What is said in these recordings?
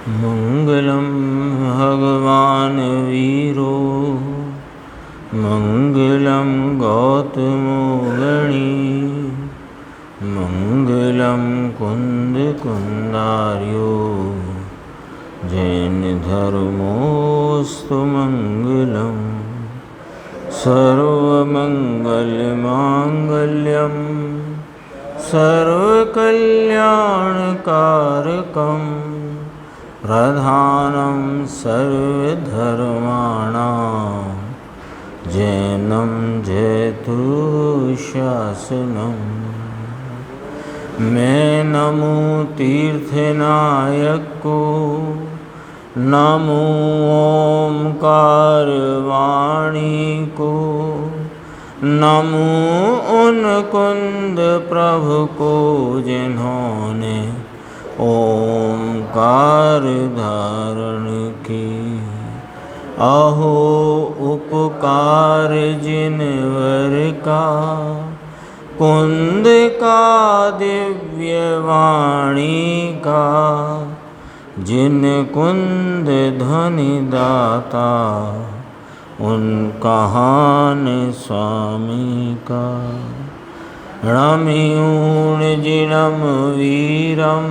मंगलम भगवान वीरो मंगलम गौतमो गणी मंगलम कुंद कुंदार्यो जैन धर्मोस्तु मंगलम सर्वमंगलमांगल्यम सर्वकल्याणकारकं प्रधानं सर्वधर्माणां जैनं जयतु शासनम्। मैं नमो तीर्थनायक को, नमो ओंकार वाणी को, नमो उन कुंद प्रभु को जिन्होंने ओंकार धारण की। अहो उपकार जिनवर का, कुंद का दिव्य वाणी का, जिन कुंद धनि दाता उन कहान स्वामी का। रम्यूण जिनम वीरम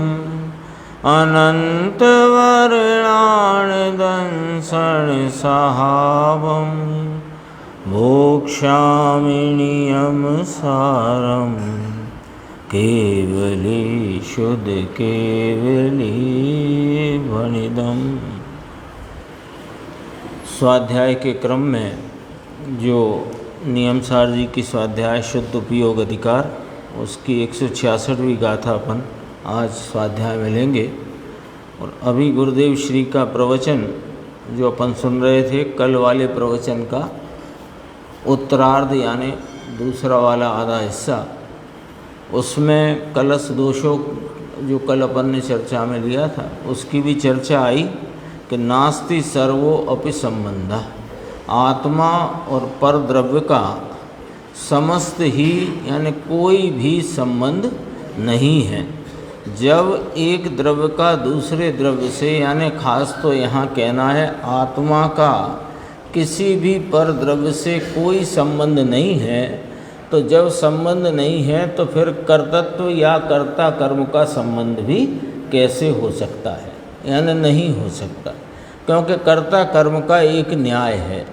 अनंत वर्णान दंसन सहावम भोक्ष्यामि नियम सारम केवली शुद्ध केवली भणिदम। स्वाध्याय के क्रम में जो नियमसार जी की स्वाध्याय शुद्ध उपयोग अधिकार, उसकी 166वीं गाथा अपन आज स्वाध्याय में लेंगे। और अभी गुरुदेव श्री का प्रवचन जो अपन सुन रहे थे, कल वाले प्रवचन का उत्तरार्ध यानी दूसरा वाला आधा हिस्सा, उसमें कलश दोषों जो कल अपन ने चर्चा में लिया था उसकी भी चर्चा आई कि नास्ति सर्वो अपि संबंधा, आत्मा और पर द्रव्य का समस्त ही यानी कोई भी संबंध नहीं है। जब एक द्रव्य का दूसरे द्रव्य से यानी खास तो यहाँ कहना है आत्मा का किसी भी पर द्रव्य से कोई संबंध नहीं है, तो जब संबंध नहीं है तो फिर कर्तृत्व या कर्ता कर्म का संबंध भी कैसे हो सकता है, यानी नहीं हो सकता। क्योंकि कर्ता कर्म का एक न्याय है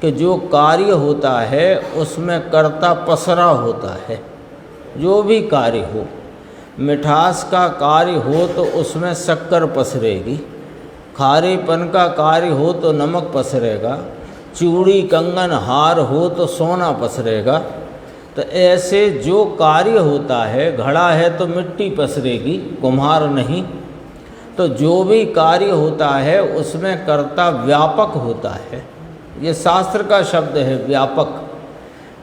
कि जो कार्य होता है उसमें कर्ता पसरा होता है। जो भी कार्य हो, मिठास का कार्य हो तो उसमें शक्कर पसरेगी, खारेपन का कार्य हो तो नमक पसरेगा, चूड़ी कंगन हार हो तो सोना पसरेगा। तो ऐसे जो कार्य होता है, घड़ा है तो मिट्टी पसरेगी, कुम्हार नहीं। तो जो भी कार्य होता है उसमें कर्ता व्यापक होता है। ये शास्त्र का शब्द है व्यापक।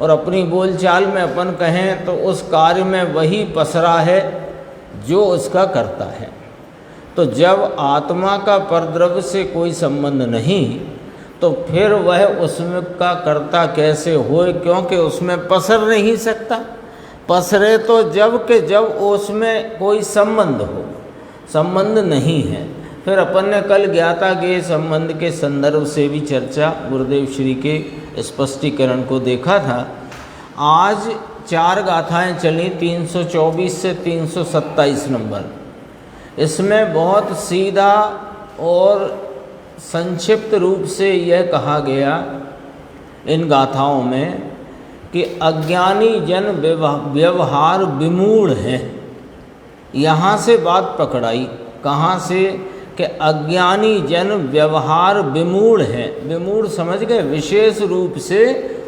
और अपनी बोलचाल में अपन कहें तो उस कार्य में वही पसरा है जो उसका करता है। तो जब आत्मा का परद्रव्य से कोई संबंध नहीं तो फिर वह उसमें का कर्ता कैसे होए, क्योंकि उसमें पसर नहीं सकता। पसरे तो जब के जब उसमें कोई संबंध हो, संबंध नहीं है। फिर अपन ने कल ज्ञाता के संबंध के संदर्भ से भी चर्चा गुरुदेव श्री के स्पष्टीकरण को देखा था। आज 4 गाथाएं चली 324 से 327 नंबर। इसमें बहुत सीधा और संक्षिप्त रूप से यह कहा गया इन गाथाओं में कि अज्ञानी जन व्यवहार विमूढ़ हैं। यहाँ से बात पकड़ाई, कहाँ से कि अज्ञानी जन व्यवहार विमूढ़ हैं। विमूढ़ समझ गए, विशेष रूप से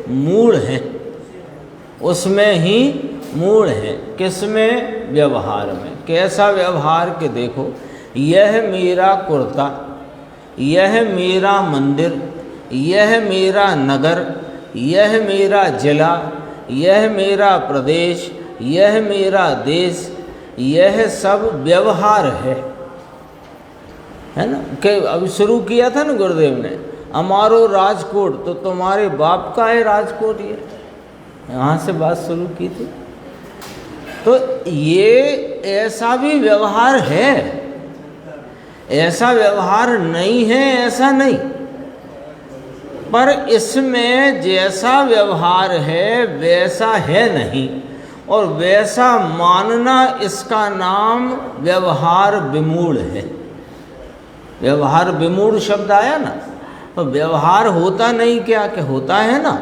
मूढ़ हैं, उसमें ही मूढ़ है। किसमें? व्यवहार में। कैसा व्यवहार के देखो, यह मेरा कुर्ता, यह मेरा मंदिर, यह मेरा नगर, यह मेरा जिला, यह मेरा प्रदेश, यह मेरा देश, यह सब व्यवहार है ना। कि अभी शुरू किया था ना गुरुदेव ने, हमारो राजकोट, तो तुम्हारे बाप का है राजकोट। ये यहाँ से बात शुरू की थी। तो ये ऐसा भी व्यवहार है, ऐसा व्यवहार नहीं है ऐसा नहीं, पर इसमें जैसा व्यवहार है वैसा है नहीं, और वैसा मानना इसका नाम व्यवहार विमूढ़ है। व्यवहार विमूढ़ शब्द आया ना, तो व्यवहार होता नहीं क्या कि होता है ना।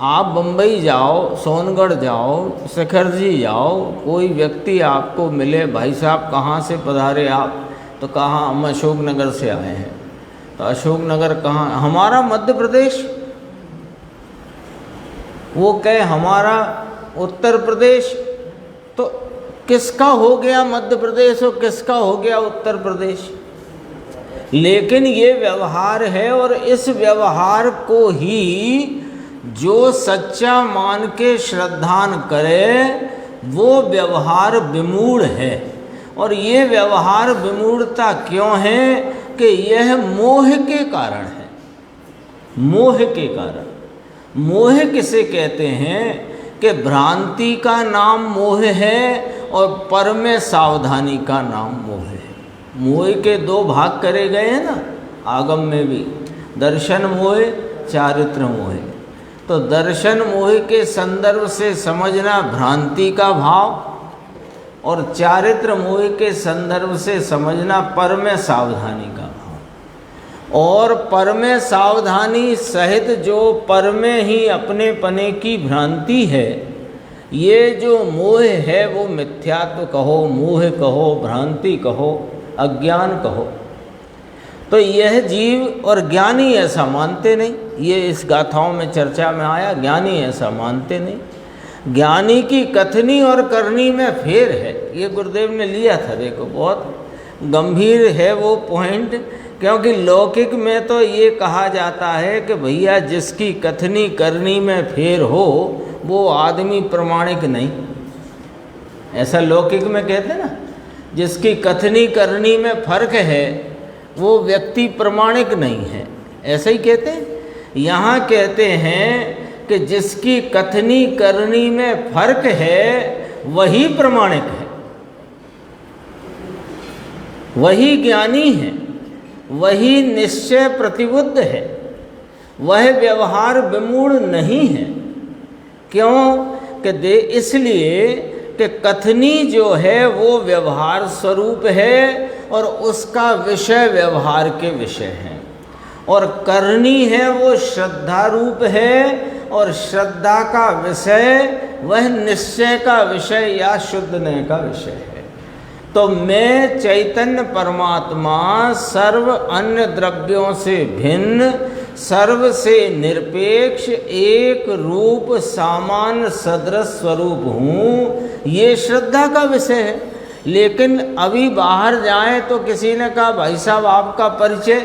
आप बम्बई जाओ, सोनगढ़ जाओ, शिखर जी जाओ, कोई व्यक्ति आपको मिले, भाई साहब कहाँ से पधारे आप, तो कहाँ हम अशोकनगर से आए हैं। तो अशोकनगर कहाँ? हमारा मध्य प्रदेश। वो कहे हमारा उत्तर प्रदेश, तो किसका हो गया मध्य प्रदेश और किसका हो गया उत्तर प्रदेश? लेकिन ये व्यवहार है, और इस व्यवहार को ही जो सच्चा मान के श्रद्धान करे वो व्यवहार विमूढ़ है। और ये व्यवहार विमूढ़ता क्यों है कि यह मोह के कारण है। मोह के कारण। मोह किसे कहते हैं कि भ्रांति का नाम मोह है और पर में सावधानी का नाम मोह है। मोह के दो भाग करे गए हैं ना आगम में भी, दर्शन मोह, चारित्र मोह। तो दर्शन मोह के संदर्भ से समझना भ्रांति का भाव, और चारित्र मोह के संदर्भ से समझना पर में सावधानी का भाव। और पर में सावधानी सहित जो पर में ही अपने पने की भ्रांति है, ये जो मोह है वो मिथ्यात्व कहो, मोह कहो, भ्रांति कहो, अज्ञान कहो। तो यह जीव और ज्ञानी ऐसा मानते नहीं। ये इस गाथाओं में चर्चा में आया, ज्ञानी ऐसा मानते नहीं। ज्ञानी की कथनी और करनी में फेर है। ये गुरुदेव ने लिया था, देखो बहुत गंभीर है वो पॉइंट, क्योंकि लौकिक में तो ये कहा जाता है कि भैया जिसकी कथनी करनी में फेर हो वो आदमी प्रमाणिक नहीं। ऐसा लौकिक में कहते ना, जिसकी कथनी करनी में फर्क है वो व्यक्ति प्रमाणिक नहीं है, ऐसा ही कहते हैं। यहाँ कहते हैं कि जिसकी कथनी करनी में फर्क है वही प्रमाणिक है, वही ज्ञानी है, वही निश्चय प्रतिबुद्ध है, वह व्यवहार विमूढ़ नहीं है। क्यों कि इसलिए कि कथनी जो है वो व्यवहार स्वरूप है और उसका विषय व्यवहार के विषय है, और करनी है वो श्रद्धा रूप है, और श्रद्धा का विषय वह निश्चय का विषय या शुद्धने का विषय है। तो मैं चैतन्य परमात्मा सर्व अन्य द्रव्यों से भिन्न, सर्व से निरपेक्ष, एक रूप सामान्य सदृश स्वरूप हूँ, ये श्रद्धा का विषय है। लेकिन अभी बाहर जाएं तो किसी ने कहा भाई साहब आपका परिचय,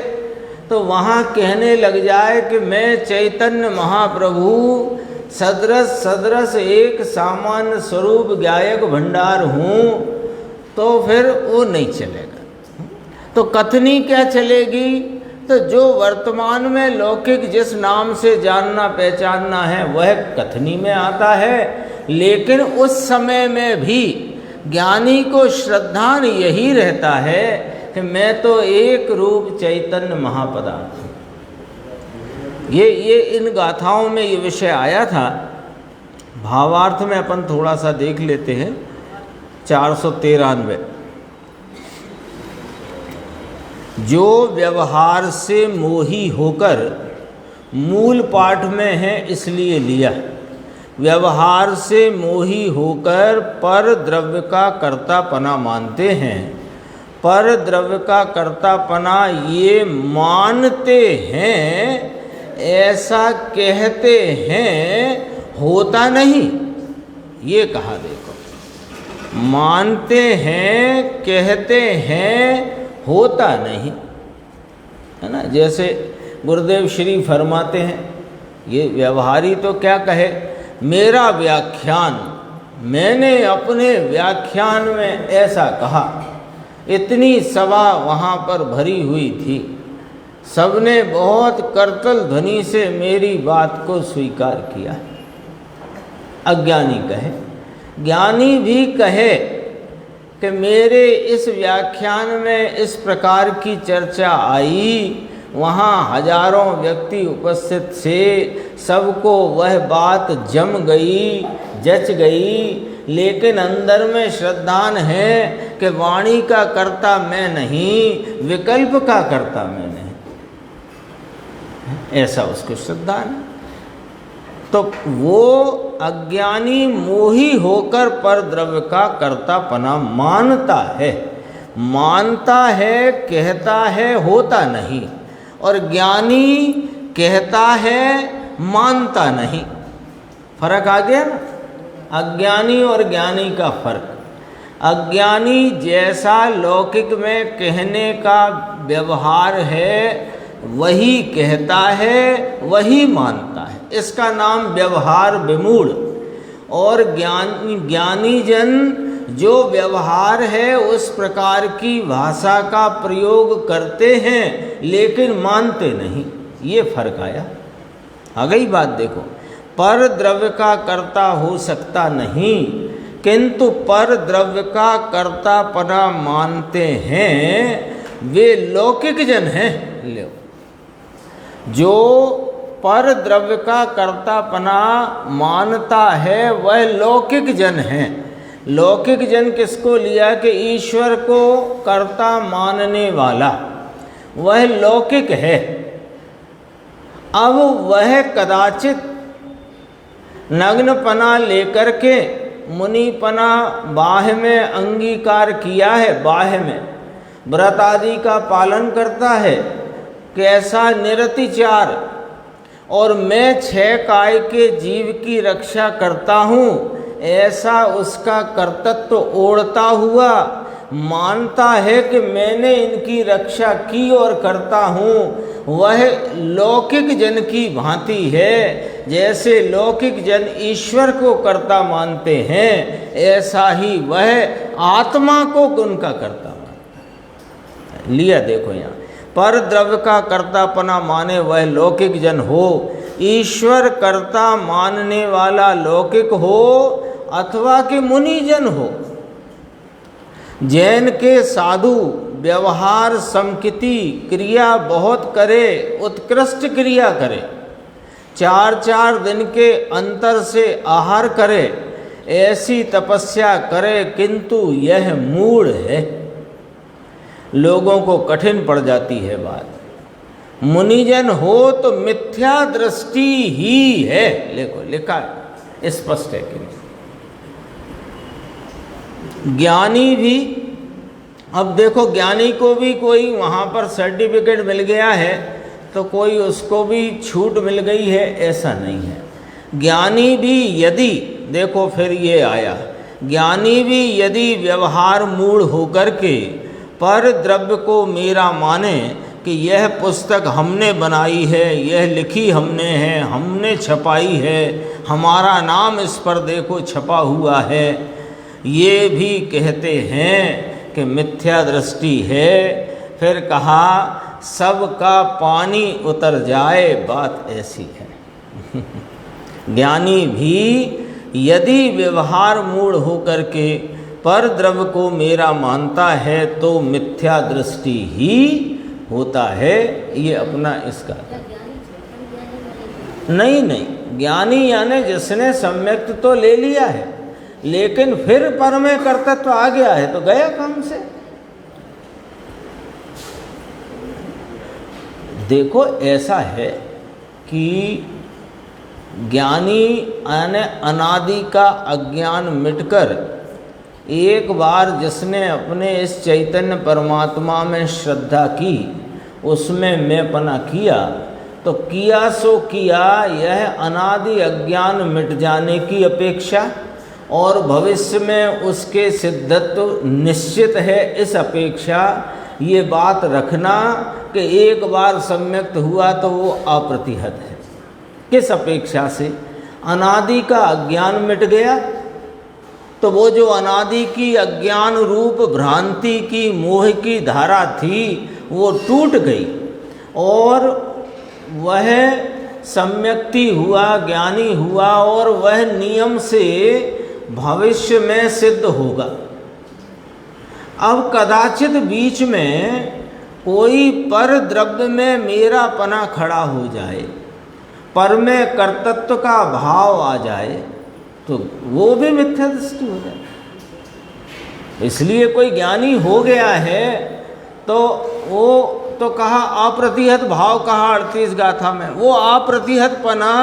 तो वहाँ कहने लग जाए कि मैं चैतन्य महाप्रभु सदृश सदृश एक सामान्य स्वरूप गायक भंडार हूँ, तो फिर वो नहीं चलेगा। तो कथनी क्या चलेगी? तो जो वर्तमान में लौकिक जिस नाम से जानना पहचानना है वह कथनी में आता है, लेकिन उस समय में भी ज्ञानी को श्रद्धान यही रहता है कि मैं तो एक रूप चैतन्य महापदार्थ हूँ। ये इन गाथाओं में ये विषय आया था। भावार्थ में अपन थोड़ा सा देख लेते हैं। 493 जो व्यवहार से मोही होकर मूल पाठ में है इसलिए लिया। व्यवहार से मोही होकर पर द्रव्य का कर्तापना मानते हैं। पर द्रव्य का कर्तापना ये मानते हैं, ऐसा कहते हैं, होता नहीं। ये कहा देखो, मानते हैं, कहते हैं, होता नहीं, है ना। जैसे गुरुदेव श्री फरमाते हैं, ये व्यवहारी तो क्या कहे, मेरा व्याख्यान, मैंने अपने व्याख्यान में ऐसा कहा, इतनी सभा वहाँ पर भरी हुई थी, सबने बहुत करतल ध्वनि से मेरी बात को स्वीकार किया। अज्ञानी कहे, ज्ञानी भी कहे कि मेरे इस व्याख्यान में इस प्रकार की चर्चा आई, वहाँ हजारों व्यक्ति उपस्थित थे, सबको वह बात जम गई, जच गई, लेकिन अंदर में श्रद्धान है कि वाणी का कर्ता मैं नहीं, विकल्प का कर्ता मैं नहीं, ऐसा उसको श्रद्धान है। तो वो अज्ञानी मोही होकर पर द्रव्य का कर्तापना मानता है, कहता है, होता नहीं। और ज्ञानी कहता है, मानता नहीं। फर्क आ गया ना, अज्ञानी और ज्ञानी का फर्क। अज्ञानी जैसा लौकिक में कहने का व्यवहार है वही कहता है, वही मानता है, इसका नाम व्यवहार विमूढ़। और ज्ञानी जन जो व्यवहार है उस प्रकार की भाषा का प्रयोग करते हैं लेकिन मानते नहीं, ये फर्क आया। आ गई बात। देखो, पर द्रव्य का कर्ता हो सकता नहीं, किंतु पर द्रव्य का कर्तापना मानते हैं वे लौकिक जन हैं। लो, जो पर द्रव्य का कर्तापना मानता है वह लौकिक जन है। लौकिक जन किसको लिया कि ईश्वर को कर्ता मानने वाला, वह लौकिक है। अब वह कदाचित नग्नपना लेकर के मुनिपना बाह्य में अंगीकार किया है, बाह्य में व्रत आदि का पालन करता है, कैसा निरतिचार, और मैं 6 काय के जीव की रक्षा करता हूँ, ऐसा उसका कर्तृत्व ओढ़ता हुआ मानता है कि मैंने इनकी रक्षा की और करता हूँ, वह लौकिक जन की भांति है। जैसे लौकिक जन ईश्वर को कर्ता मानते हैं, ऐसा ही वह आत्मा को उनका कर्ता मानता है। लिया देखो यहाँ, पर द्रव्य का कर्तापना माने वह लौकिक जन हो, ईश्वर कर्ता मानने वाला लौकिक हो अथवा कि मुनिजन हो। जैन के साधु व्यवहार समकिति क्रिया बहुत करे, उत्कृष्ट क्रिया करे, 4-4 दिन के अंतर से आहार करे, ऐसी तपस्या करे, किंतु यह मूढ़ है, लोगों को कठिन पड़ जाती है बात। मुनिजन हो तो मिथ्या दृष्टि ही है। देखो लिखा है, स्पष्ट है कि नहीं। ज्ञानी भी, अब देखो ज्ञानी को भी कोई वहाँ पर सर्टिफिकेट मिल गया है तो कोई उसको भी छूट मिल गई है, ऐसा नहीं है। ज्ञानी भी यदि, देखो फिर ये आया, ज्ञानी भी यदि व्यवहार मूढ़ होकर के पर द्रव्य को मेरा माने कि यह पुस्तक हमने बनाई है, यह लिखी हमने है, हमने छपाई है, हमारा नाम इस पर देखो छपा हुआ है, ये भी कहते हैं कि मिथ्या दृष्टि है। फिर कहा सबका पानी उतर जाए, बात ऐसी है। ज्ञानी भी यदि व्यवहार मूढ़ होकर के पर द्रव्य को मेरा मानता है तो मिथ्या दृष्टि ही होता है। ये अपना इसका नहीं, ज्ञानी यानी जिसने सम्यक्त तो ले लिया है लेकिन फिर पर में कर्तृत्व आ गया है तो गया काम से। देखो ऐसा है कि ज्ञानी यानी अनादि का अज्ञान मिटकर एक बार जिसने अपने इस चैतन्य परमात्मा में श्रद्धा की, उसमें मैंपना किया, तो किया सो किया, यह अनादि अज्ञान मिट जाने की अपेक्षा और भविष्य में उसके सिद्धत्व निश्चित है, इस अपेक्षा ये बात रखना कि एक बार सम्यक्त हुआ तो वो अप्रतिहत है। किस अपेक्षा से? अनादि का अज्ञान मिट गया तो वो जो अनादि की अज्ञान रूप भ्रांति की मोह की धारा थी वो टूट गई और वह सम्यक्ति हुआ, ज्ञानी हुआ और वह नियम से भविष्य में सिद्ध होगा। अब कदाचित बीच में कोई पर द्रव्य में मेरा पना खड़ा हो जाए, पर में कर्तृत्व का भाव आ जाए, तो वो भी मिथ्या दृष्टि हो जाए। इसलिए कोई ज्ञानी हो गया है तो वो तो कहा अप्रतिहत भाव कहा 38 गाथा में, वो अप्रतिहत पना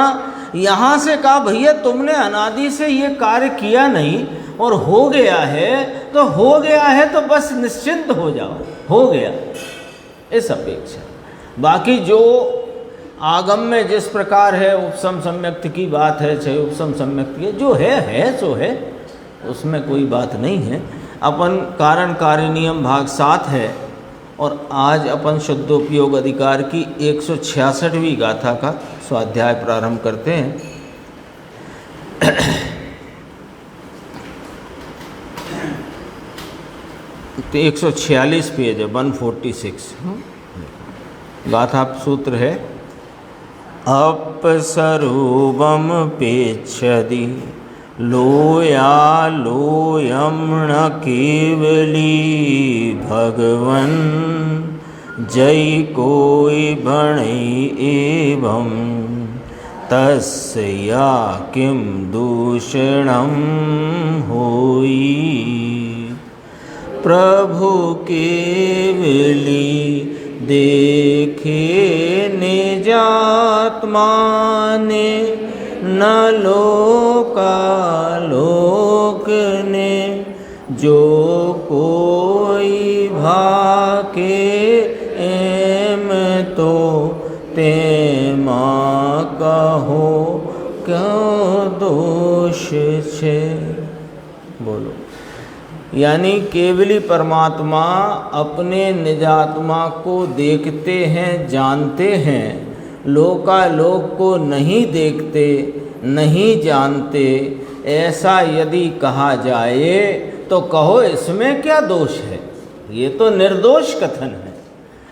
यहाँ से कहा भैया तुमने अनादि से ये कार्य किया नहीं और हो गया है, तो हो गया है तो बस निश्चिंत हो जाओ, हो गया इस अपेक्षा। बाकी जो आगम में जिस प्रकार है उपसम सम्यक्त की बात है, चाहे उपसम सम्यक्त की जो है सो है, उसमें कोई बात नहीं है। अपन कारण कार्य नियम भाग 7 है और आज अपन शुद्धोपयोग अधिकार की 166वीं गाथा का स्वाध्याय प्रारंभ करते हैं। तो 146 पेज है, 146 गाथा सूत्र है अपसरूपम पेक्षति लोयम न केवली भगवन जय कोई भणई एवं तस्या किम दूषणम होई। प्रभु केवली देखे निजात्मा ने न लोक ने, जो कोई भाके एम तो ते माँ कहो क्यों दोष छे। बोलो, यानी केवली परमात्मा अपने निजात्मा को देखते हैं, जानते हैं, लोकालोक को नहीं देखते, नहीं जानते, ऐसा यदि कहा जाए तो कहो इसमें क्या दोष है। ये तो निर्दोष कथन है,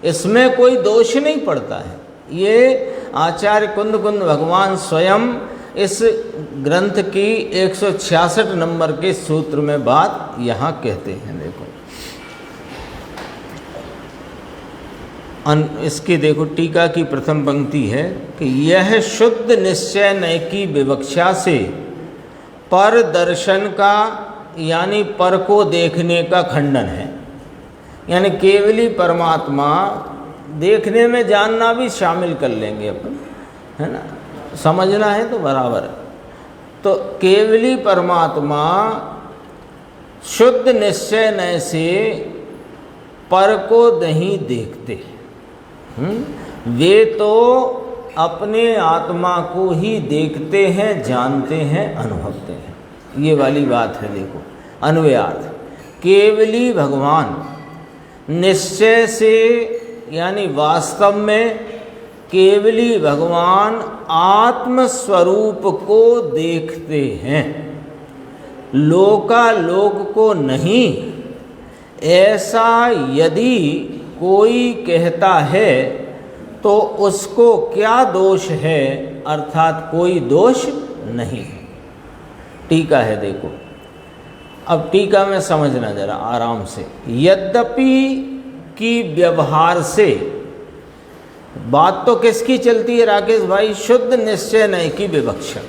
इसमें कोई दोष नहीं पड़ता है। ये आचार्य कुंद भगवान स्वयं इस ग्रंथ की 166 नंबर के सूत्र में बात यहाँ कहते हैं। देखो इसकी देखो टीका की प्रथम पंक्ति है कि यह शुद्ध निश्चय नय की विवक्षा से पर दर्शन का यानी पर को देखने का खंडन है। यानी केवली परमात्मा देखने में जानना भी शामिल कर लेंगे अपन, है ना, समझना है तो बराबर है। तो केवली परमात्मा शुद्ध निश्चय नय से पर को नहीं देखते। वे तो अपने आत्मा को ही देखते हैं, जानते हैं, अनुभवते हैं। ये वाली बात है। देखो अन्वयार्थ, केवली भगवान निश्चय से यानी वास्तव में केवली भगवान आत्म स्वरूप को देखते हैं, लोकालोक को नहीं। ऐसा यदि कोई कहता है तो उसको क्या दोष है, अर्थात कोई दोष नहीं है। टीका है देखो, अब टीका में समझना जरा आराम से। यद्यपि की व्यवहार से बात तो किसकी चलती है राकेश भाई? शुद्ध निश्चय नय की विवक्षा।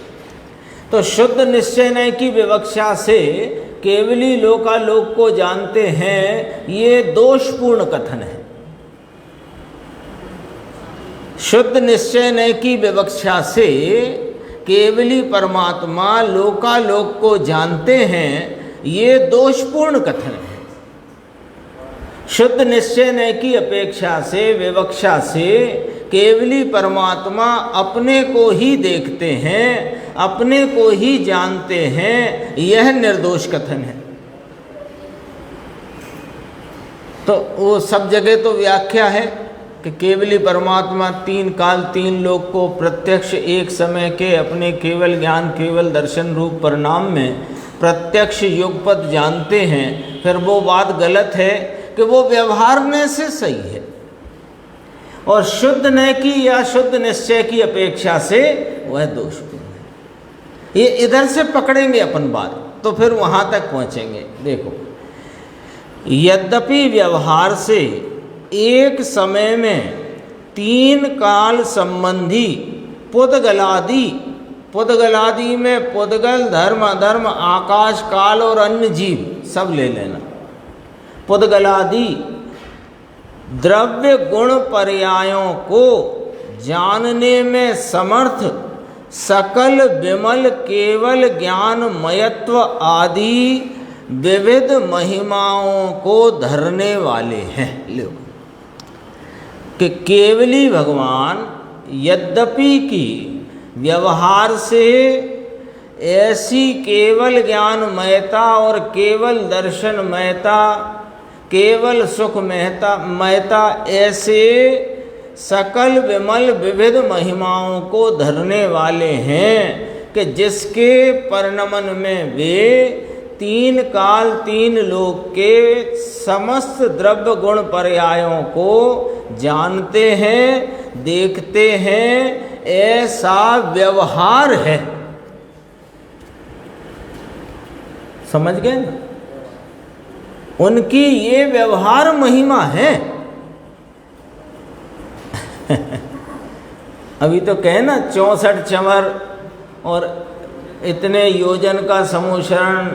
तो शुद्ध निश्चय नय की विवक्षा से केवली लोकालोक को जानते हैं, ये दोषपूर्ण कथन है। शुद्ध निश्चय नय की विवक्षा से केवली परमात्मा लोकालोक को जानते हैं, ये दोषपूर्ण कथन है। शुद्ध निश्चय नय की अपेक्षा से, विवक्षा से केवली परमात्मा अपने को ही देखते हैं, अपने को ही जानते हैं, यह निर्दोष कथन है। तो वो सब जगह तो व्याख्या है कि केवली परमात्मा तीन काल तीन लोक को प्रत्यक्ष एक समय के अपने केवल ज्ञान केवल दर्शन रूप परिणाम में प्रत्यक्ष युगपत जानते हैं। फिर वो बात गलत है कि वो व्यवहारने से सही है, और शुद्ध नय की या शुद्ध निश्चय की अपेक्षा से वह दोषपूर्ण है। ये इधर से पकड़ेंगे अपन बात तो फिर वहाँ तक पहुँचेंगे। देखो यद्यपि व्यवहार से एक समय में तीन काल संबंधी पुद्गलादि में पुद्गल, धर्म, अधर्म, आकाश, काल और अन्य जीव सब ले लेना। पुद्गलादि द्रव्य गुण पर्यायों को जानने में समर्थ सकल विमल केवल ज्ञान मयत्व आदि विविध महिमाओं को धरने वाले हैं। लो कि केवली भगवान यद्यपि की व्यवहार से ऐसी केवल ज्ञानमयता और केवल दर्शनमयता, केवल सुख महता ऐसे सकल विमल विविध महिमाओं को धरने वाले हैं कि जिसके परिणमन में वे तीन काल तीन लोक के समस्त द्रव्य गुण पर्यायों को जानते हैं, देखते हैं, ऐसा व्यवहार है। समझ गए ना? उनकी ये व्यवहार महिमा है। अभी तो कहे ना 64 चंवर और इतने योजन का समूशरण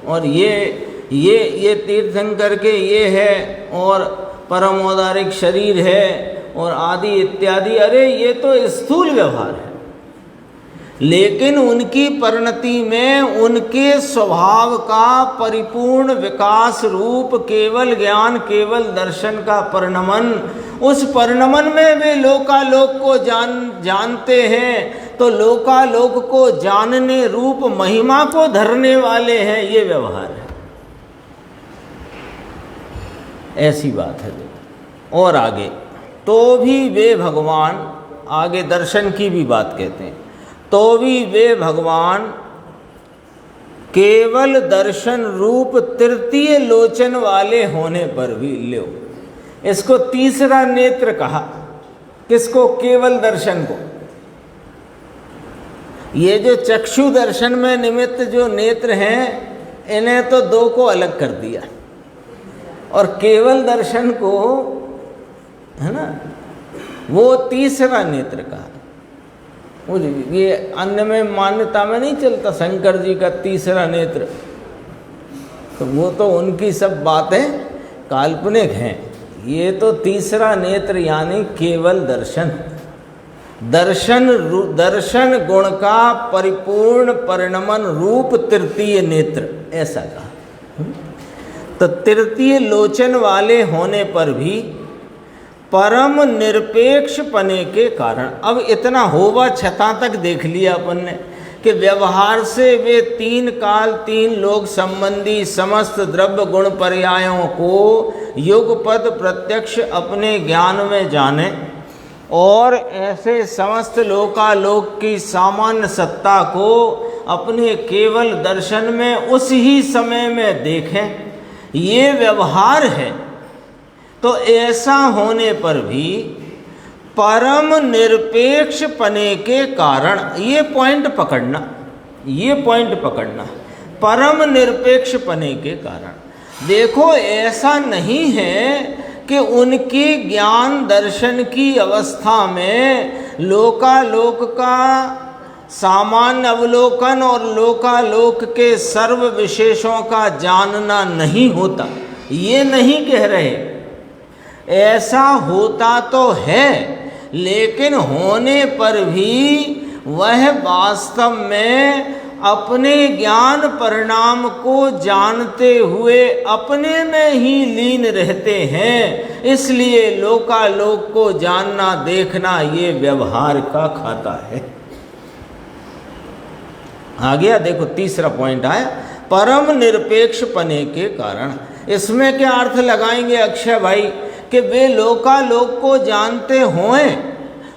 और ये तीर्थंकर के ये है और परमोदारिक शरीर है और आदि इत्यादि। अरे ये तो स्थूल व्यवहार है, लेकिन उनकी परिणति में उनके स्वभाव का परिपूर्ण विकास रूप केवल ज्ञान केवल दर्शन का परिणमन, उस परिणमन में वे लोकालोक को जानते हैं। तो लोकालोक को जानने रूप महिमा को धरने वाले हैं, ये व्यवहार है। ऐसी बात है। और आगे तो भी वे भगवान, आगे दर्शन की भी बात कहते हैं, तो भी वे भगवान केवल दर्शन रूप तृतीय लोचन वाले होने पर भी, लो इसको तीसरा नेत्र कहा। किसको? केवल दर्शन को। ये जो चक्षु दर्शन में निमित्त जो नेत्र हैं, इन्हें तो दो को अलग कर दिया और केवल दर्शन को, है ना, वो तीसरा नेत्र कहा। ये अन्य में मान्यता में नहीं चलता शंकर जी का तीसरा नेत्र, तो वो तो उनकी सब बातें काल्पनिक हैं। ये तो तीसरा नेत्र यानी केवल दर्शन, दर्शन गुण का परिपूर्ण परिणमन रूप तृतीय नेत्र, ऐसा कहा। तो तृतीय लोचन वाले होने पर भी परम निरपेक्ष पने के कारण, अब इतना होवा छता तक देख लिया अपन ने कि व्यवहार से वे तीन काल तीन लोक संबंधी समस्त द्रव्य गुण पर्यायों को युगपद प्रत्यक्ष अपने ज्ञान में जाने और ऐसे समस्त लोकालोक की सामान्य सत्ता को अपने केवल दर्शन में उस ही समय में देखें, ये व्यवहार है। तो ऐसा होने पर भी परम निरपेक्ष पने के कारण, ये पॉइंट पकड़ना, परम निरपेक्ष पने के कारण। देखो ऐसा नहीं है कि उनके ज्ञान दर्शन की अवस्था में लोकालोक का सामान्य अवलोकन और लोकालोक के सर्व विशेषों का जानना नहीं होता, ये नहीं कह रहे। ऐसा होता तो है, लेकिन होने पर भी वह वास्तव में अपने ज्ञान परिणाम को जानते हुए अपने में ही लीन रहते हैं। इसलिए लोकालोक को जानना देखना ये व्यवहार का खाता है। आ गया, देखो तीसरा पॉइंट आया, परम निरपेक्ष पने के कारण। इसमें क्या अर्थ लगाएंगे अक्षय भाई कि वे लोकालोक को जानते हों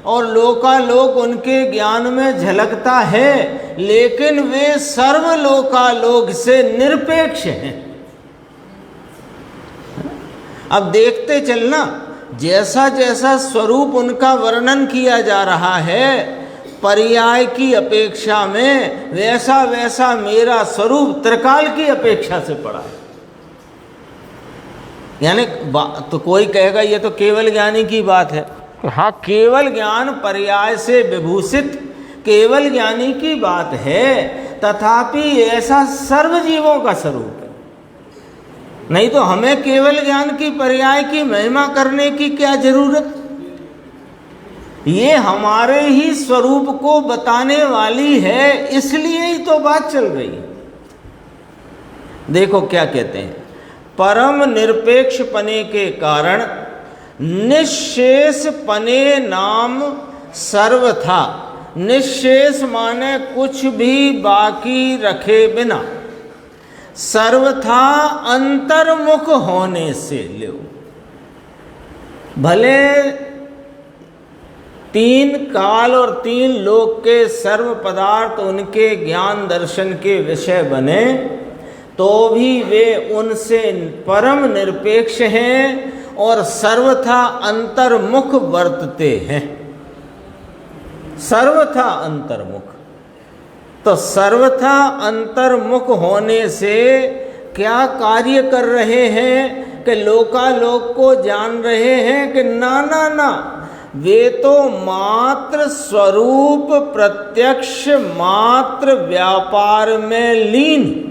और लोकालोक उनके ज्ञान में झलकता है, लेकिन वे सर्वलोकालोक से निरपेक्ष हैं। अब देखते चलना, जैसा जैसा स्वरूप उनका वर्णन किया जा रहा है पर्याय की अपेक्षा में, वैसा वैसा मेरा स्वरूप त्रिकाल की अपेक्षा से बड़ा है। यानी तो कोई कहेगा ये तो केवल ज्ञानी की बात है। हाँ, केवल ज्ञान पर्याय से विभूषित केवल ज्ञानी की बात है, तथापि ऐसा सर्व जीवों का स्वरूप है। नहीं तो हमें केवल ज्ञान की पर्याय की महिमा करने की क्या जरूरत। ये हमारे ही स्वरूप को बताने वाली है, इसलिए ही तो बात चल रही है। देखो क्या कहते हैं, परम निरपेक्ष पने के कारण निश्शेष पने नाम सर्वथा। निश्शेष माने कुछ भी बाकी रखे बिना, सर्वथा अंतर्मुख होने से लो। भले तीन काल और तीन लोक के सर्व पदार्थ उनके ज्ञान दर्शन के विषय बने, तो भी वे उनसे परम निरपेक्ष हैं और सर्वथा अंतर्मुख वर्तते हैं। सर्वथा अंतर्मुख, तो सर्वथा अंतर्मुख होने से क्या कार्य कर रहे हैं कि लोकालोक को जान रहे हैं कि ना ना ना, वे तो मात्र स्वरूप प्रत्यक्ष मात्र व्यापार में लीन।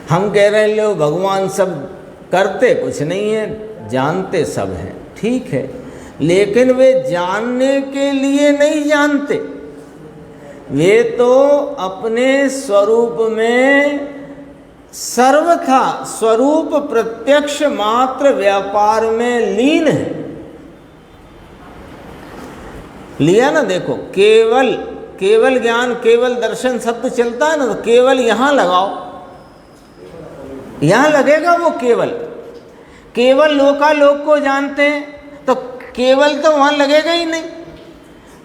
हम कह रहे हैं लो भगवान सब करते कुछ नहीं है, जानते सब हैं, ठीक है, लेकिन वे जानने के लिए नहीं जानते। वे तो अपने स्वरूप में सर्वथा स्वरूप प्रत्यक्ष मात्र व्यापार में लीन है। लिया ना, देखो केवल केवल ज्ञान केवल दर्शन शब्द चलता है ना, तो केवल यहाँ लगाओ, यहाँ लगेगा वो केवल। केवल लोकालोक को जानते हैं तो केवल तो वहाँ लगेगा ही नहीं।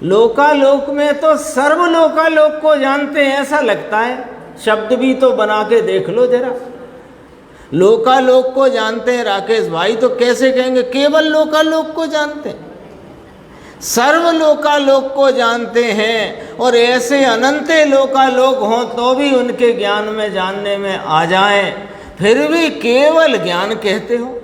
लोकालोक में तो सर्व लोकालोक को जानते हैं ऐसा लगता है, शब्द भी तो बना के देख लो जरा। लोकालोक को जानते हैं राकेश भाई, तो कैसे कहेंगे केवल लोकालोक को जानते हैं? सर्व लोकालोक को जानते हैं, और ऐसे अनंत लोकालोक हों तो भी उनके ज्ञान में जानने में आ जाएं, फिर भी केवल ज्ञान कहते हो।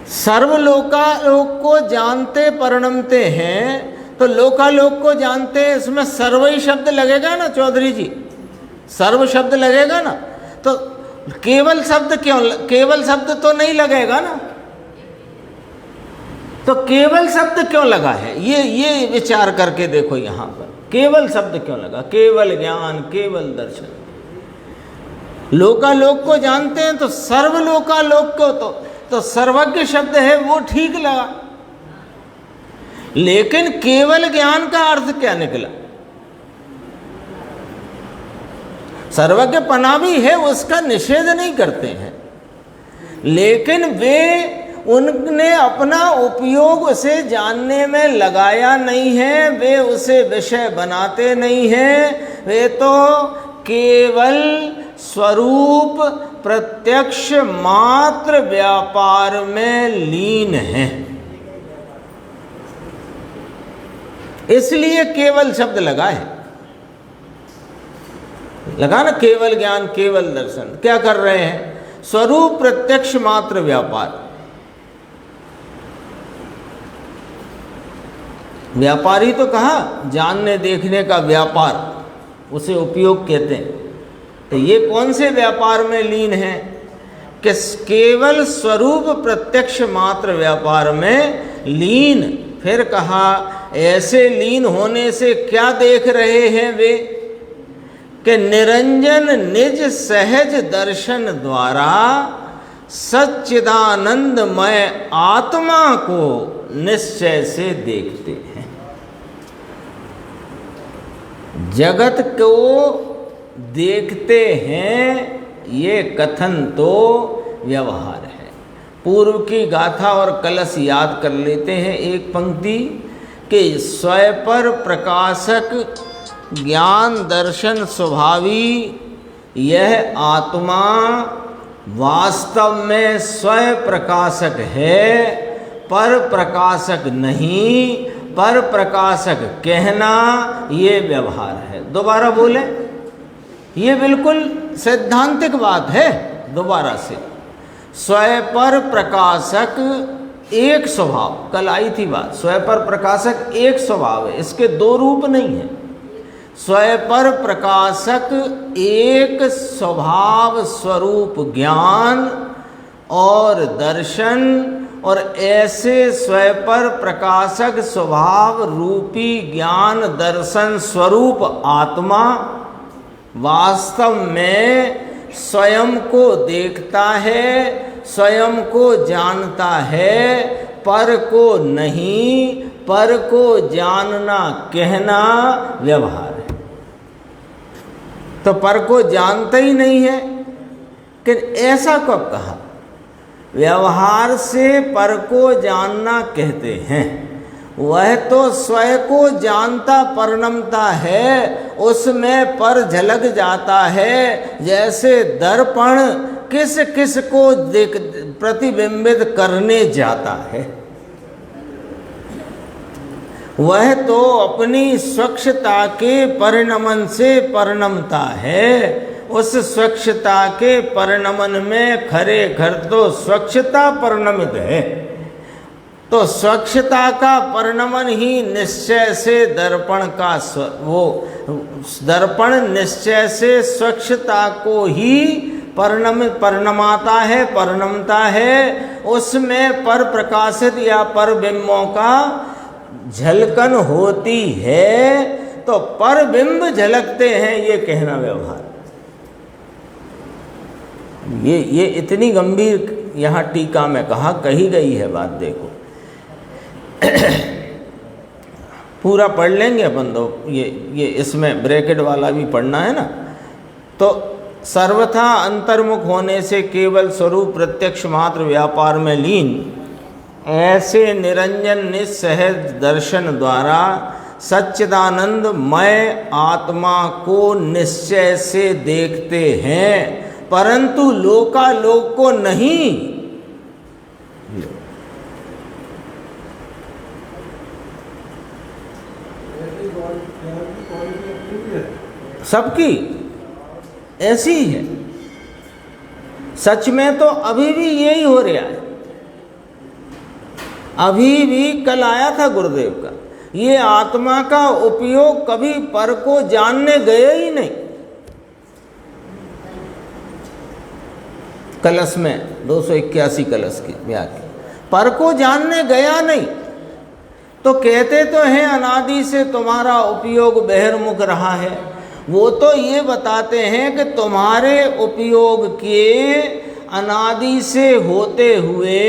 सर्व लोकालोक को जानते परिणमते हैं, तो लोकालोक को जानते हैं, इसमें सर्व ही शब्द लगेगा ना चौधरी जी, सर्व शब्द लगेगा ना, तो केवल शब्द क्यों, केवल शब्द तो नहीं लगेगा ना, तो केवल शब्द क्यों लगा है, ये विचार करके देखो यहाँ पर केवल शब्द क्यों लगा। केवल ज्ञान केवल दर्शन, लोकालोक को जानते हैं तो सर्व लोकालोक को तो सर्वज्ञ शब्द है वो ठीक लगा, लेकिन केवल ज्ञान का अर्थ क्या निकला? सर्वज्ञ पना भी है, उसका निषेध नहीं करते हैं, लेकिन वे उनने अपना उपयोग उसे जानने में लगाया नहीं है, वे उसे विषय बनाते नहीं हैं, वे तो केवल स्वरूप प्रत्यक्ष मात्र व्यापार में लीन हैं। इसलिए केवल शब्द लगा है, लगा ना, केवल ज्ञान केवल दर्शन। क्या कर रहे हैं? स्वरूप प्रत्यक्ष मात्र व्यापार। व्यापारी तो कहा, जानने देखने का व्यापार, उसे उपयोग कहते हैं। तो ये कौन से व्यापार में लीन है? कि केवल स्वरूप प्रत्यक्ष मात्र व्यापार में लीन। फिर कहा, ऐसे लीन होने से क्या देख रहे हैं वे? कि निरंजन निज सहज दर्शन द्वारा सच्चिदानंदमय आत्मा को निश्चय से देखते हैं। जगत को देखते हैं, ये कथन तो व्यवहार है। पूर्व की गाथा और कलश याद कर लेते हैं, एक पंक्ति कि स्वयं पर प्रकाशक ज्ञान दर्शन स्वभावी यह आत्मा वास्तव में स्वयं प्रकाशक है, पर प्रकाशक नहीं, पर प्रकाशक कहना, ये व्यवहार है। दोबारा बोले, ये बिल्कुल सैद्धांतिक बात है। दोबारा से, स्वयं पर प्रकाशक एक स्वभाव, कल आई थी बात, स्वयं पर प्रकाशक एक स्वभाव है, इसके दो रूप नहीं है। स्वयं पर प्रकाशक एक स्वभाव स्वरूप ज्ञान और दर्शन, और ऐसे स्वयं पर प्रकाशक स्वभाव रूपी ज्ञान दर्शन स्वरूप आत्मा वास्तव में स्वयं को देखता है, स्वयं को जानता है, पर को नहीं, पर को जानना कहना व्यवहार है। तो पर को जानता ही नहीं है कि ऐसा कब कहा? व्यवहार से पर को जानना कहते हैं। वह तो स्वयं को जानता परिणमता है, उसमें पर झलक जाता है। जैसे दर्पण किस किस को प्रतिबिंबित करने जाता है, वह तो अपनी स्वच्छता के परिणमन से परिणमता है। उस स्वच्छता के परिणमन में खरे घर तो स्वच्छता परिणमित है। तो स्वच्छता का परिणमन ही निश्चय से दर्पण का वो दर्पण निश्चय से स्वच्छता को ही परिणमाता है, परिणमता है। उसमें पर प्रकाशित या पर बिंबों का झलकन होती है। तो पर बिंब झलकते हैं, ये कहना व्यवहार। ये इतनी गंभीर यहाँ टीका में कही गई है बात। देखो पूरा पढ़ लेंगे अपन तो, ये इसमें ब्रैकेट वाला भी पढ़ना है ना। तो सर्वथा अंतर्मुख होने से केवल स्वरूप प्रत्यक्ष मात्र व्यापार में लीन ऐसे निरंजन निस्सहज दर्शन द्वारा सच्चिदानंदमय आत्मा को निश्चय से देखते हैं, परंतु लोकालोक को नहीं। सबकी ऐसी ही है। सच में तो अभी भी यही हो रहा है। अभी भी कल आया था गुरुदेव का, ये आत्मा का उपयोग कभी पर को जानने गए ही नहीं। कलश में 281 कलश की व्याख्या, पर को जानने गया नहीं। तो कहते तो हैं अनादि से तुम्हारा उपयोग बहिर्मुख रहा है। वो तो ये बताते हैं कि तुम्हारे उपयोग के अनादि से होते हुए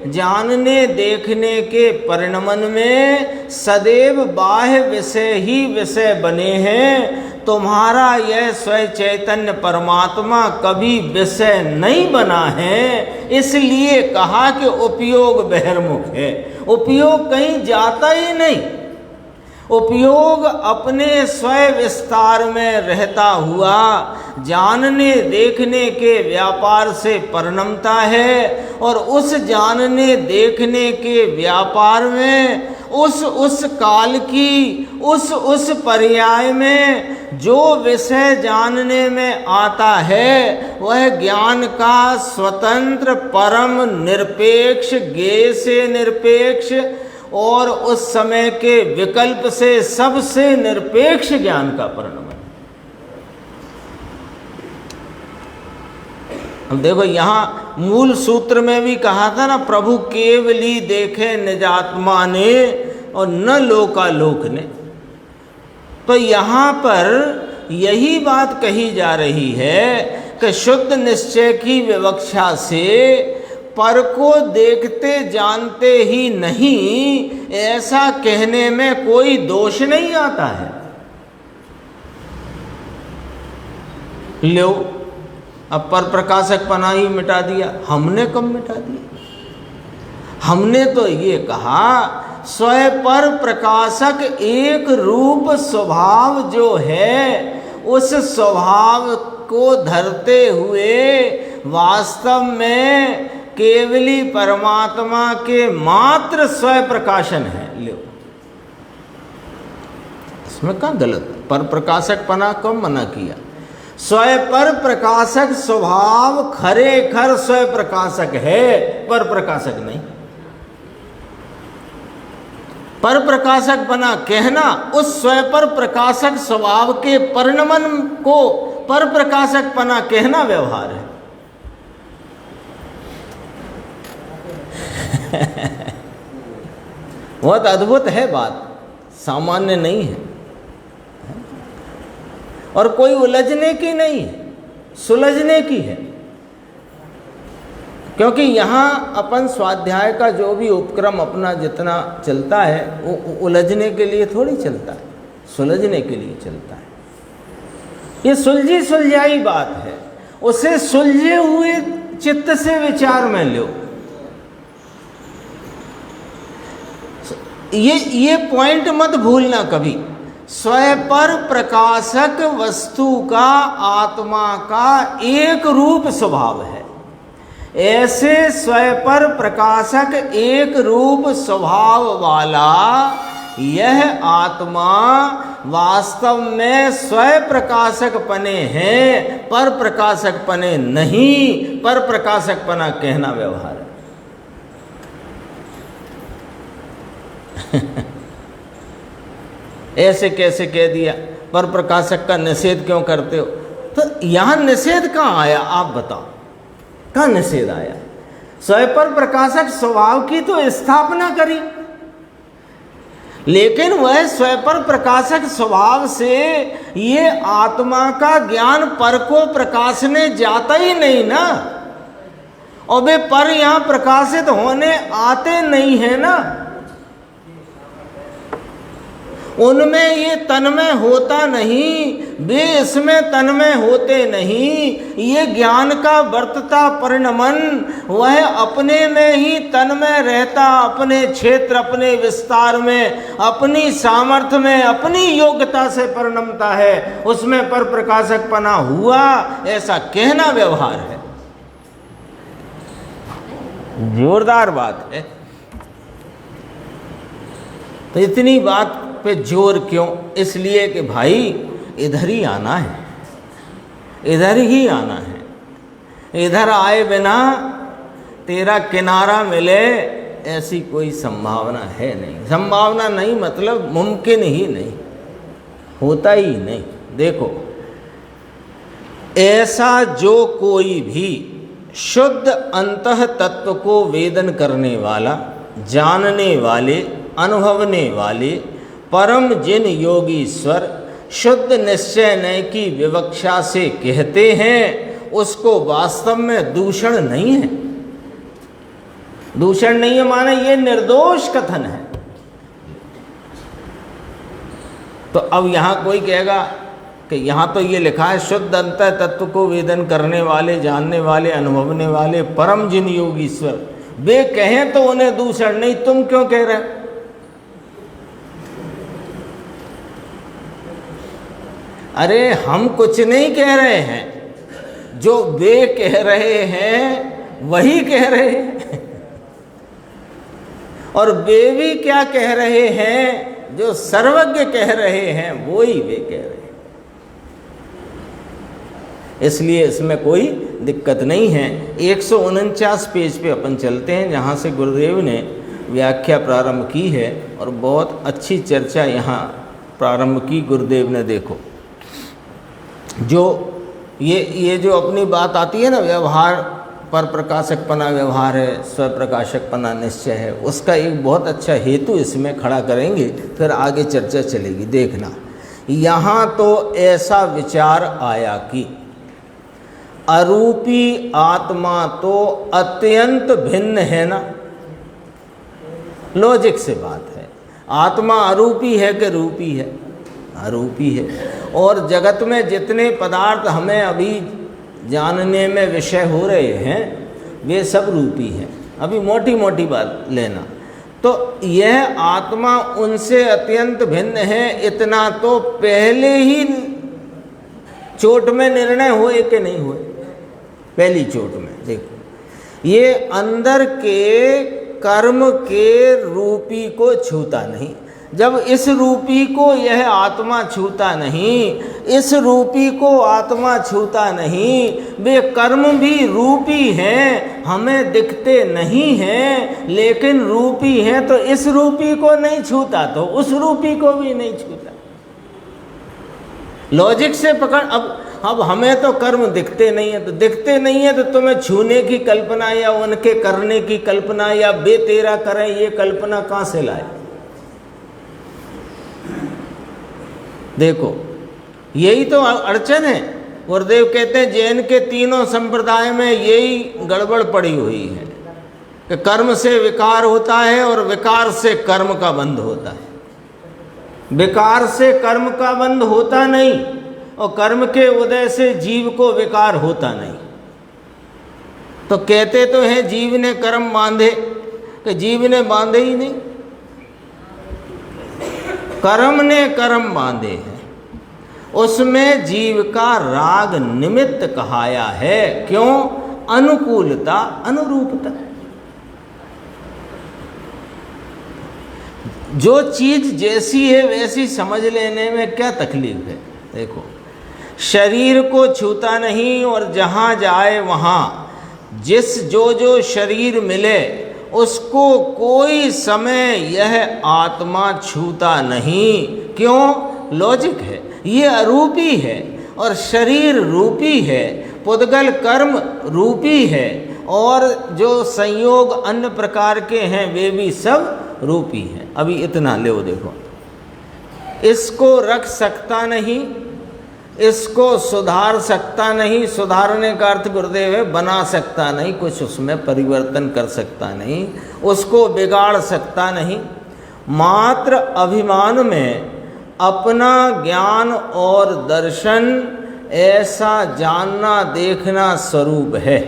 जानने देखने के परिणमन में सदैव बाह्य विषय ही विषय बने हैं। तुम्हारा यह स्वयं चैतन्य परमात्मा कभी विषय नहीं बना है, इसलिए कहा कि उपयोग बहिर्मुख है। उपयोग कहीं जाता ही नहीं। उपयोग अपने स्वयं विस्तार में रहता हुआ जानने देखने के व्यापार से परिणमता है, और उस जानने देखने के व्यापार में उस काल की उस पर्याय में जो विषय जानने में आता है वह ज्ञान का स्वतंत्र परम निरपेक्ष ज्ञेय से निरपेक्ष और उस समय के विकल्प से सबसे निरपेक्ष ज्ञान का परिणमन। अब देखो यहाँ मूल सूत्र में भी कहा था ना, प्रभु केवली देखे निजात्मा ने और न लोकालोक ने। तो यहाँ पर यही बात कही जा रही है कि शुद्ध निश्चय की विवक्षा से पर को देखते जानते ही नहीं, ऐसा कहने में कोई दोष नहीं आता है। लो अब पर प्रकाशक पना ही मिटा दिया। हमने कब मिटा दिया? हमने तो ये कहा स्वयं पर प्रकाशक एक रूप स्वभाव जो है, उस स्वभाव को धरते हुए वास्तव में केवली परमात्मा के मात्र स्वयं प्रकाशन है। लो, इसमें कहाँ गलत? पर प्रकाशक पना कब मना किया? स्वयं पर प्रकाशक स्वभाव खरे खर स्वयं प्रकाशक है, पर प्रकाशक नहीं। पर प्रकाशक बना कहना उस स्वयं पर प्रकाशक स्वभाव के परिणमन को पर प्रकाशक पना कहना व्यवहार है। बहुत अद्भुत है बात, सामान्य नहीं है और कोई उलझने की नहीं है, सुलझने की है। क्योंकि यहाँ अपन स्वाध्याय का जो भी उपक्रम अपना जितना चलता है वो उलझने के लिए थोड़ी चलता है, सुलझने के लिए चलता है। ये सुलझी सुलझाई बात है, उसे सुलझे हुए चित्त से विचार में लो। ये पॉइंट मत भूलना कभी। स्वयं पर प्रकाशक वस्तु का आत्मा का एक रूप स्वभाव है। ऐसे स्वयं पर प्रकाशक एक रूप स्वभाव वाला यह आत्मा वास्तव में स्वयं प्रकाशक पने हैं, पर प्रकाशक पने नहीं। पर प्रकाशक पना कहना व्यवहार है। ऐसे कैसे कह दिया? पर प्रकाशक का निषेध क्यों करते हो? तो यहां निषेध कहां आया आप बताओ, कहां निषेध आया? स्वयं पर प्रकाशक स्वभाव की तो स्थापना करी, लेकिन वह स्वयं पर प्रकाशक स्वभाव से ये आत्मा का ज्ञान पर को प्रकाशने जाता ही नहीं ना। और वे पर यहां प्रकाशित होने आते नहीं है ना। उनमें ये तन्मय होता नहीं, वे इसमें तन्मय होते नहीं। ये ज्ञान का वर्तता परिणमन वह अपने में ही तन्मय रहता, अपने क्षेत्र, अपने विस्तार में, अपनी सामर्थ्य में, अपनी योग्यता से परिणमता है। उसमें पर प्रकाशकपना हुआ ऐसा कहना व्यवहार है। जोरदार बात है। तो इतनी बात पे जोर क्यों? इसलिए कि भाई इधर ही आना है, इधर ही आना है। इधर आए बिना तेरा किनारा मिले ऐसी कोई संभावना है नहीं। संभावना नहीं मतलब मुमकिन ही नहीं, होता ही नहीं। देखो, ऐसा जो कोई भी शुद्ध अंतः तत्व को वेदन करने वाला, जानने वाले, अनुभवने वाले परम जिन योगीश्वर शुद्ध निश्चय नय की विवक्षा से कहते हैं, उसको वास्तव में दूषण नहीं है। दूषण नहीं है माने ये निर्दोष कथन है। तो अब यहां कोई कहेगा कि यहां तो ये लिखा है शुद्ध अंतः तत्व को वेदन करने वाले, जानने वाले, अनुभवने वाले परम जिन योगीश्वर। वे कहें तो उन्हें दूषण नहीं, तुम क्यों कह रहे हो? अरे हम कुछ नहीं कह रहे हैं, जो वे कह रहे हैं वही कह रहे हैं। और वे भी क्या कह रहे हैं? जो सर्वज्ञ कह रहे हैं वो ही वे कह रहे हैं। इसलिए इसमें कोई दिक्कत नहीं है। 149 पेज पे अपन चलते हैं, जहाँ से गुरुदेव ने व्याख्या प्रारंभ की है और बहुत अच्छी चर्चा यहाँ प्रारंभ की गुरुदेव ने। देखो, जो ये जो अपनी बात आती है ना, व्यवहार पर प्रकाशकपना व्यवहार है, स्व प्रकाशकपना निश्चय है, उसका एक बहुत अच्छा हेतु इसमें खड़ा करेंगे, फिर आगे चर्चा चलेगी। देखना, यहाँ तो ऐसा विचार आया कि अरूपी आत्मा तो अत्यंत भिन्न है ना। लॉजिक से बात है। आत्मा अरूपी है कि रूपी है? अरूपी है। और जगत में जितने पदार्थ हमें अभी जानने में विषय हो रहे हैं वे सब रूपी हैं। अभी मोटी मोटी बात लेना। तो यह आत्मा उनसे अत्यंत भिन्न है, इतना तो पहले ही चोट में निर्णय हुए कि नहीं हुए? पहली चोट में देखो, ये अंदर के कर्म के रूपी को छूता नहीं। जब इस रूपी को यह आत्मा छूता नहीं, इस रूपी को आत्मा छूता नहीं, वे कर्म भी रूपी हैं, हमें दिखते नहीं हैं लेकिन रूपी हैं, तो इस रूपी को नहीं छूता तो उस रूपी को भी नहीं छूता। लॉजिक से पकड़। अब हमें तो कर्म दिखते नहीं है, तो दिखते नहीं है तो तुम्हें छूने की कल्पना या उनके करने की कल्पना या बे तेरा करें ये कल्पना कहाँ से लाए? देखो यही तो अड़चन है। गुरुदेव कहते हैं जैन के तीनों संप्रदाय में यही गड़बड़ पड़ी हुई है कि कर्म से विकार होता है और विकार से कर्म का बंध होता है। विकार से कर्म का बंध होता नहीं और कर्म के उदय से जीव को विकार होता नहीं। तो कहते तो हैं जीव ने कर्म बांधे, कि जीव ने बांधे ही नहीं, कर्म ने कर्म बांधे हैं। उसमें जीव का राग निमित्त कहाया है। क्यों? अनुकूलता, अनुरूपता। जो चीज जैसी है वैसी समझ लेने में क्या तकलीफ है? देखो शरीर को छूता नहीं और जहाँ जाए वहाँ जो शरीर मिले उसको कोई समय यह आत्मा छूता नहीं। क्यों? लॉजिक है, ये अरूपी है और शरीर रूपी है, पुद्गल कर्म रूपी है और जो संयोग अन्य प्रकार के हैं वे भी सब रूपी हैं। अभी इतना ले देखो, इसको रख सकता नहीं, इसको सुधार सकता नहीं। सुधारने का अर्थ गुरुदेव है बना सकता नहीं, कुछ उसमें परिवर्तन कर सकता नहीं, उसको बिगाड़ सकता नहीं। मात्र अभिमान में अपना ज्ञान और दर्शन ऐसा जानना देखना स्वरूप है।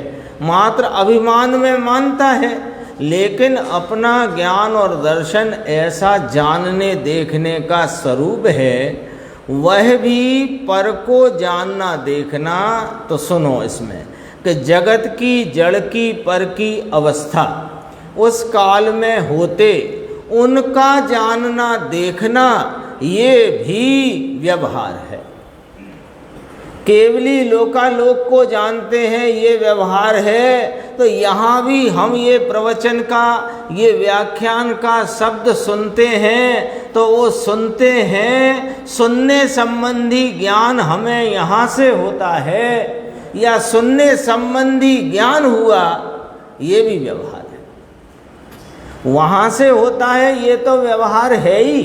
मात्र अभिमान में मानता है लेकिन अपना ज्ञान और दर्शन ऐसा जानने देखने का स्वरूप है, वह भी पर को जानना देखना। तो सुनो इसमें कि जगत की जड़ की पर की अवस्था उस काल में होते उनका जानना देखना ये भी व्यवहार है। केवली लोकालोक को जानते हैं ये व्यवहार है। तो यहाँ भी हम ये प्रवचन का, ये व्याख्यान का शब्द सुनते हैं तो वो सुनते हैं, सुनने संबंधी ज्ञान हमें यहाँ से होता है या सुनने संबंधी ज्ञान हुआ, ये भी व्यवहार है। वहाँ से होता है ये तो व्यवहार है ही,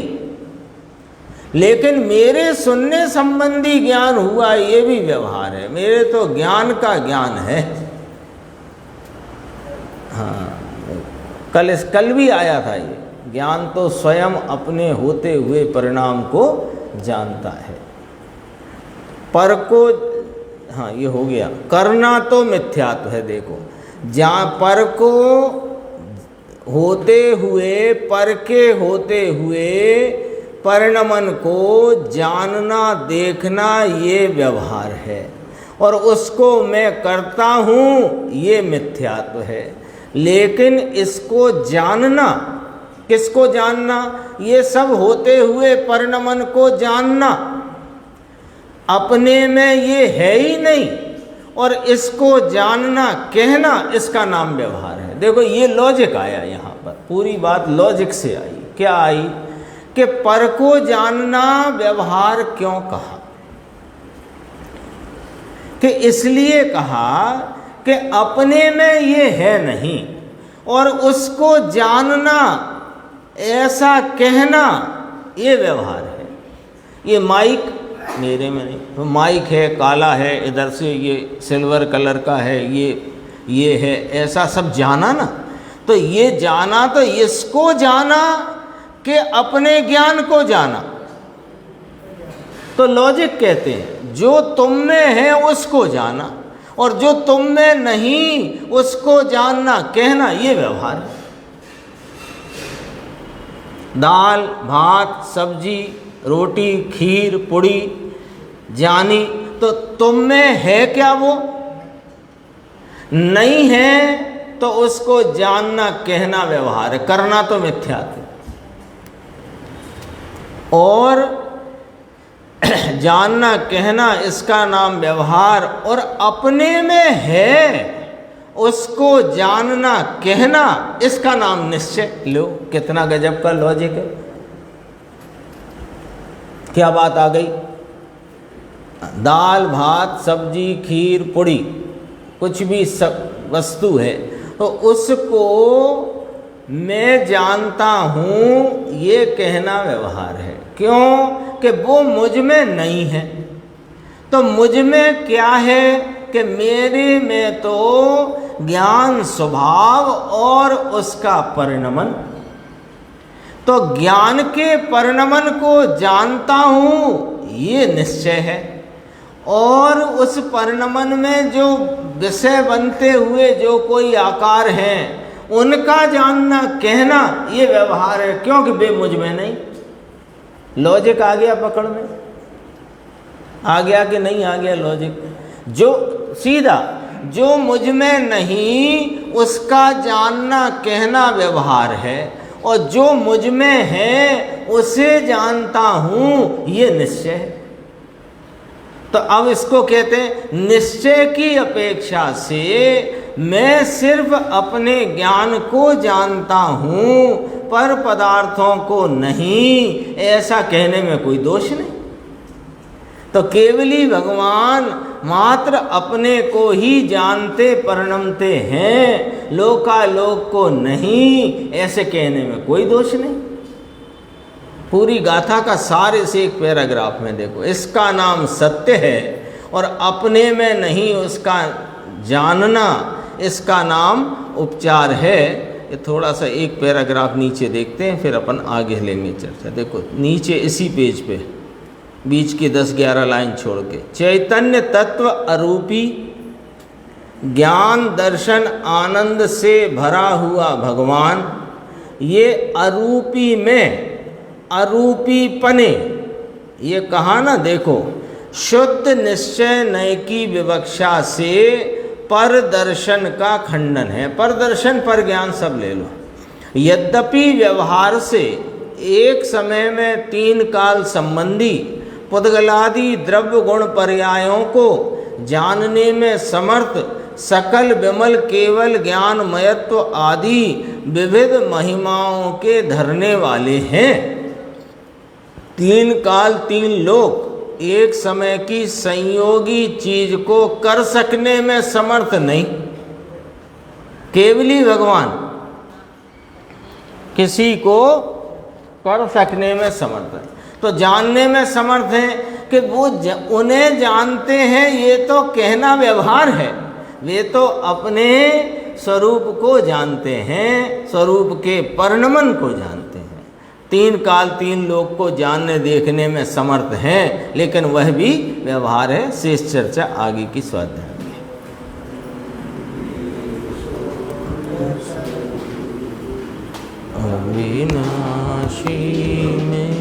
लेकिन मेरे सुनने संबंधी ज्ञान हुआ ये भी व्यवहार है। मेरे तो ज्ञान का ज्ञान है। हाँ, कल भी आया था ये, ज्ञान तो स्वयं अपने होते हुए परिणाम को जानता है। पर को, हाँ ये हो गया। करना तो मिथ्यात्व है। देखो जहाँ पर को होते हुए, पर के होते हुए परिणमन को जानना देखना ये व्यवहार है और उसको मैं करता हूँ ये मिथ्यात्व है। लेकिन इसको जानना, किसको जानना? ये सब होते हुए परिणमन को जानना अपने में ये है ही नहीं और इसको जानना कहना इसका नाम व्यवहार है। देखो ये लॉजिक आया यहाँ पर, पूरी बात लॉजिक से आई। क्या आई? कि पर को जानना व्यवहार क्यों कहा? कि इसलिए कहा कि अपने में ये है नहीं और उसको जानना, ऐसा कहना ये व्यवहार है। ये माइक मेरे में नहीं, तो माइक है, काला है, इधर से ये सिल्वर कलर का है, ये है, ऐसा सब जाना ना। तो ये जाना तो इसको जाना कि अपने ज्ञान को जाना। तो लॉजिक कहते हैं जो तुम में है उसको जाना और जो तुम में नहीं उसको जानना कहना ये व्यवहार है। दाल भात सब्जी रोटी खीर पूड़ी जानी, तो तुम में है क्या? वो नहीं है तो उसको जानना कहना व्यवहार है, करना तो मिथ्या है। और जानना कहना इसका नाम व्यवहार, और अपने में है उसको जानना कहना इसका नाम निश्चय। लो कितना गजब का लॉजिक है, क्या बात आ गई। दाल भात सब्जी खीर पूड़ी कुछ भी सब वस्तु है, तो उसको मैं जानता हूँ ये कहना व्यवहार है। क्यों कि वो मुझ में नहीं है। तो मुझ में क्या है कि मेरे में तो ज्ञान स्वभाव और उसका परिणमन, तो ज्ञान के परिणमन को जानता हूँ ये निश्चय है। और उस परिणमन में जो विषय बनते हुए जो कोई आकार हैं उनका जानना कहना ये व्यवहार है, क्योंकि वे मुझ में नहीं। लॉजिक आ गया पकड़ में, आ गया कि नहीं आ गया लॉजिक। जो सीधा जो मुझ में नहीं उसका जानना कहना व्यवहार है, और जो मुझ में है उसे जानता हूँ ये निश्चय है। तो अब इसको कहते हैं निश्चय की अपेक्षा से मैं सिर्फ अपने ज्ञान को जानता हूँ पर पदार्थों को नहीं, ऐसा कहने में कोई दोष नहीं। तो केवली भगवान मात्र अपने को ही जानते परिणमते हैं, लोकालोक को नहीं, ऐसे कहने में कोई दोष नहीं। पूरी गाथा का सार इस एक पैराग्राफ में देखो। इसका नाम सत्य है और अपने में नहीं उसका जानना इसका नाम उपचार है। ये थोड़ा सा एक पैराग्राफ नीचे देखते हैं, फिर अपन आगे लेंगे चर्चा। देखो नीचे इसी पेज पे बीच की 10-11 लाइन छोड़ के, चैतन्य तत्व अरूपी ज्ञान दर्शन आनंद से भरा हुआ भगवान, ये अरूपी में अरूपी पने, ये कहा ना देखो, शुद्ध निश्चय नय की विवक्षा से पर दर्शन का खंडन है। पर दर्शन पर ज्ञान सब ले लो। यद्यपि व्यवहार से एक समय में 3 काल संबंधी पुद्गलादि द्रव्य गुण पर्यायों को जानने में समर्थ सकल विमल केवल ज्ञान मयत्व आदि विविध महिमाओं के धरने वाले हैं। 3 काल 3 लोक एक समय की संयोगी चीज को कर सकने में समर्थ नहीं, केवली भगवान किसी को कर सकने में समर्थ है। तो जानने में समर्थ है कि वो उन्हें जानते हैं, ये तो कहना व्यवहार है। वे तो अपने स्वरूप को जानते हैं, स्वरूप के परिणमन को जानते हैं। 3 काल 3 लोक को जानने देखने में समर्थ हैं, लेकिन वह भी व्यवहार है। शेष चर्चा आगे की स्वाध्याय में। अविनाशी में